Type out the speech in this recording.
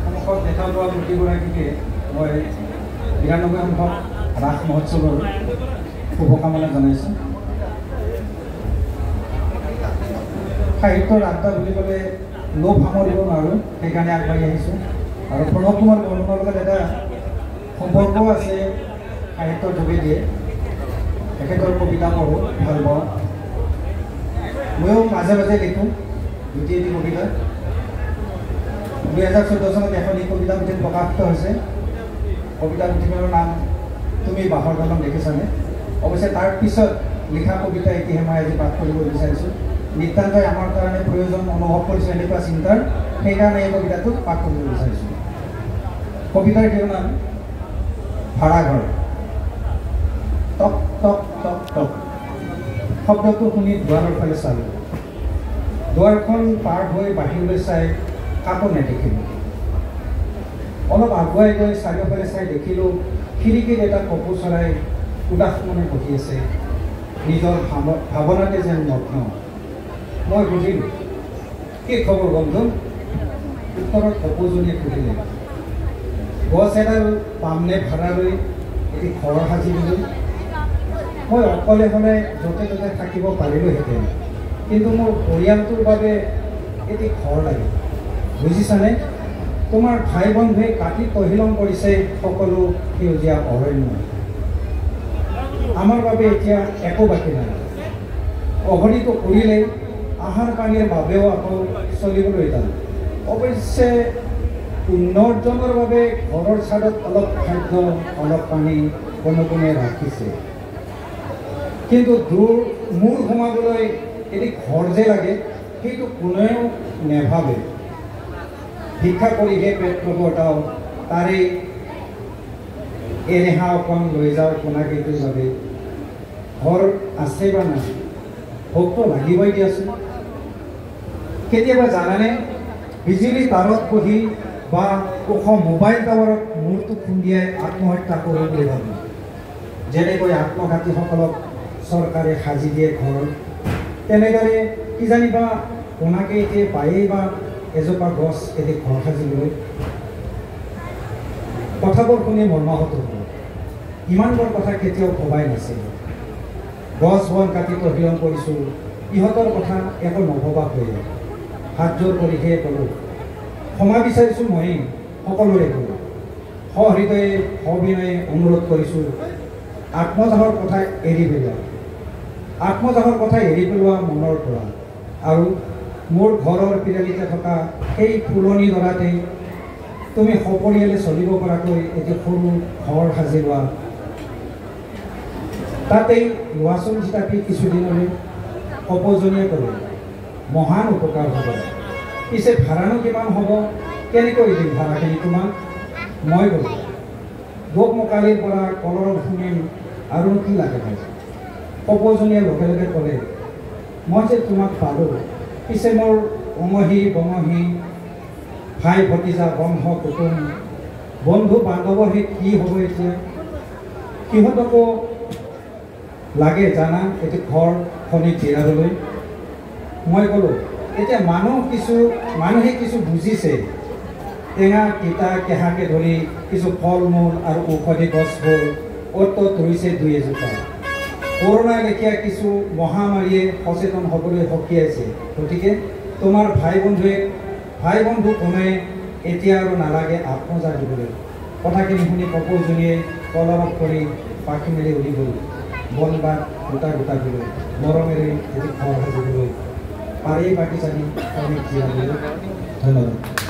সন্মুখত দেখা পোৱা প্ৰতিগৰাকীকে মই ৯২ সংখ্যক ৰাস মহোৎসৱৰ শুভকামনা জনাইছোঁ। সাহিত্যৰ আড্ডা বুলি ক'লে লোভ সামৰিব নোৱাৰোঁ, সেইকাৰণে আগবাঢ়ি আহিছোঁ। আৰু প্ৰণৱ কুমাৰ বৰ্মনৰ লগত এটা সম্পৰ্কও আছে সাহিত্যৰ যোগেদিয়ে। তেখেতৰ কবিতা পঢ়োঁ, ভাল পাওঁ। ময়ো মাজে মাজে লিখোঁ দুটি এটি কবিতা। ২০১৪ চনত এখন কবিতা পুথিত প্ৰকাশিত হৈছে। কবিতা পুথিখনৰ নাম তুমি বাঁহৰ দলং দেখিছানে। অৱশ্যে তাৰ পিছত লিখা কবিতা এটিহে মই আজি পাঠ কৰিব বিচাৰিছোঁ। নিতান্তই আমাৰ কাৰণে প্ৰয়োজন অনুভৱ কৰিছোঁ এনেকুৱা চিন্তাৰ, সেইকাৰণে এই কবিতাটো পাঠ কৰিব বিচাৰিছোঁ। কবিতাৰ নাম ভাড়াঘৰ। টক টক টক টক শব্দটো শুনি দুৱাৰৰ ফালে চালোঁ। দুৱাৰখন পাৰ হৈ বাহিৰলৈ চাই কাকো নেদেখিলোঁ। অলপ আগুৱাই গৈ চাৰিওফালে চাই দেখিলোঁ খিৰিকীত এটা কপৌ চৰাই উদাস মনে বহি আছে, নিজৰ ভাৱনাতে যেন মগ্ন। মই সুধিলোঁ, কি খবৰ বন্ধু? উত্তৰত কপৌজনীয়ে সুধিলে, গছ এডাল পামনে ভাড়ালৈ এটি ঘৰ সাজিবলৈ? মই অকলে হ'লে য'তে ত'তে থাকিব পাৰিলোহেঁতেন, কিন্তু মোৰ পৰিয়ালটোৰ বাবে এটি ঘৰ লাগে, বুজিছানে? তোমাৰ ভাই বন্ধুৱে কাটি তহিলং কৰিছে সকলো সেউজীয়া অৰণ্য। আমাৰ বাবে এতিয়া একো বাকী নাই। অঘৰীটো কৰিলে আহাৰ পানীৰ বাবেও আকৌ চলিবলৈ টান। অৱশ্যে উন্নতজনৰ বাবে ঘৰৰ ছাদত অলপ খাদ্য অলপ পানী কোনো কোনে ৰাখিছে, কিন্তু মূৰ সোমাবলৈ এটি ঘৰ যে লাগে সেইটো কোনেও নেভাবে। ভিক্ষা কৰিহে পেট নবটাও, তাৰে এনেহা অকণ লৈ যাওঁ কোনাকেইটোৰ বাবে। ঘৰ আছে বা নাই ভোকটো লাগিবই দিয়াচোন। কেতিয়াবা জানানে, বিজুলী তাৰত বহি বা ওখ মোবাইল টাৱাৰত মূৰটো খুন্দিয়াই আত্মহত্যা কৰোঁ বুলি ভাবোঁ। যেনেকৈ আত্মঘাতীসকলক চৰকাৰে সাজি দিয়ে ঘৰ, তেনেদৰে কিজানিবা কোনাকে এতিয়া পায়েই বা এজোপা গছ এটি ঘৰ সাজিবলৈ। কথাবোৰ শুনি মৰ্মাহত হ'ল। ইমানবোৰ কথা কেতিয়াও ভবাই নাছিল। গছ বন কাটি তহিলং কৰিছোঁ, ইহঁতৰ কথা একো নভবা হৈ হাত জোৰ কৰিহে ক'লোঁ, ক্ষমা বিচাৰিছোঁ মই সকলোৰে ক'লোঁ। সহৃদয়ে সবিনয়ে অনুৰোধ কৰিছোঁ, আত্মদাহৰ কথা এৰি পেলোৱা, আত্মদাহৰ কথা এৰি পেলোৱা মনৰ পৰা, আৰু মোৰ ঘৰৰ পিৰালিতে থকা সেই ফুলনি দৰাতেই তুমি সপৰিয়ালে চলিব পৰাকৈ এটি সৰু ঘৰ সাজি লোৱা। তাতেই লোৱাচোন জিতাপি কিছুদিনলৈ। কপৌজনীয়ে ক'লে, মহান উপকাৰ হ'ব। পিছে ভাড়ানো কিমান হ'ব? কেনেকৈ দিম ভাড়াখিনি তোমাক? মই ক'লোঁ, গোপ মোকালিৰ পৰা কলৰৱ শুনিম আৰু কি লাগে ভাই? কপৌজনীয়ে লগে লগে ক'লে, মই যে তোমাক পালোঁ, পিছে মোৰ অঙহী বঙহী ভাই ভতিজা বংশ কুটুম বন্ধু বান্ধৱৰহে কি হ'ব এতিয়া? সিহঁতকো লাগে জানা এটি ঘৰ খনি জিৰাবলৈ। মই ক'লোঁ, এতিয়া মানুহে কিছু বুজিছে। টেঙা তিতা কেঁহাকে ধৰি কিছু ফল মূল আৰু ঔষধি গছবোৰ অ'ত ত'ত ৰুইছে দুই এজোপা। কৰোণা লেখীয়া কিছু মহামাৰীয়ে সচেতন হ'বলৈ সকীয়াইছে। গতিকে তোমাৰ ভাই বন্ধু কোনে এতিয়া আৰু নালাগে আত্মজা দিবলৈ। কথাখিনি শুনি কপৌজনীয়ে কলৰৱ কৰি পাখি মেলি উৰি গ'ল। বন বাট গোটা গোটা দিলৈ মৰমেৰে এটি ঘৰ সাজিবলৈ, পাৰি বাকি চানি আমি জিৰাবলৈ। ধন্যবাদ।